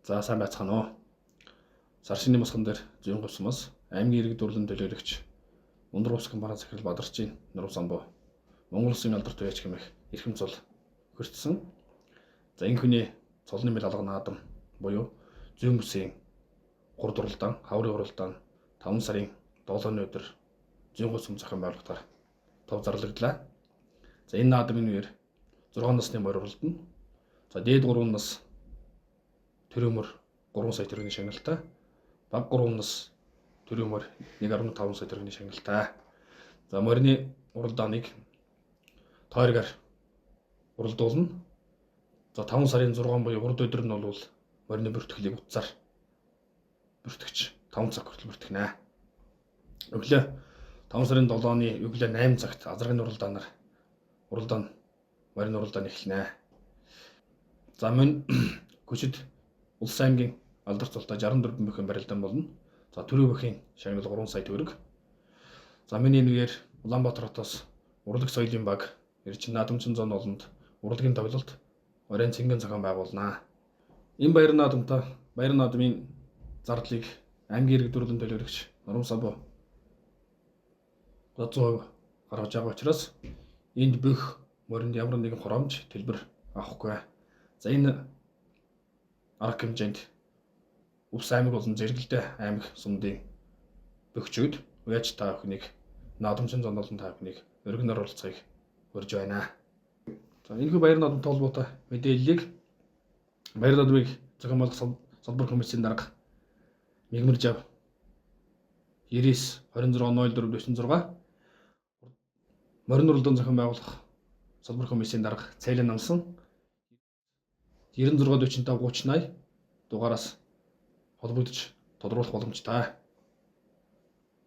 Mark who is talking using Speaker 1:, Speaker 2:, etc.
Speaker 1: За сайн байцгаана уу. Саршины мосгон дээр зүйн говсмос аймгийн иргэд дурлалын төлөөлөгч Өндөр Ус компани захирал Бадарчин Нуруу Самбуу Монгол Улсын алдарт туяач хэмээх эрхэм цол хөртсөн. За энэ хүний цолны мэл алган наадам буюу зүйн бүсийн 3 дурлалдаан хаврын уралдаан 5 сарын 7-ны өдөр зүйн говсм зохион байгуулалтаар тов зарлагдлаа. За энэ наадмын үеэр 6 насны морь уралдана. За дээд 3 нас төрөмөр 3 сая төгрөгийн шагналтай, баг 3 нас төрөмөр 1.5 сая төгрөгийн шагналтай. За морины уралдааныг тойргаар уралдуулна. За 5 сарын 6 буюу урд өдөр нь бол морины бүртгэлийг утсаар бүртгэж 5 цаг хүртэл бүртгэнэ. Өглөө 5 сарын 7-ны өглөө 8 цагт азаргын уралдаанаар морины уралдаан эхэлнэ. За мөн Гүшид Улс аймгийн алдарт цолтой 64 бүхэн барилдан болно. За төрөө бүхийн шагнал 3 сая төгрөг. За миний нэгээр Улаанбаатар хотоос урлаг соёлын баг ирж наадамчин зон олонд урлагийн тоглолт оройн цэнгэн зохион байгуулнаа. Энэ баяр наадмын зардлыг аймгийн иргэд дурлалын төлөөлөгч Нуруу Самбуу 100% гаргаж байгаа учраас энд бүх моринд ямар нэгэн хоромж төлбөр авахгүй. За энэ арга хэмжээнд Улс аймаг болон Зэрэгэлдээ аймаг сумдын бөхчүүд уяж та бүхнийг наадамчин зон олон та бүхнийг өргөнөөр оролцохыг урьж байна. За энэхүү баяр наадамтай холбоотой мэдээллийг баяр наадмыг зохион байгуулах салбар комиссийн дарга Мигмаржав 99-26-04-46 морин уралдаан зохион байгуулах салбар комиссийн дарга Цайлан Намсан 96-45-30-80 дугаараас холбогдож тодруулах боломжтой.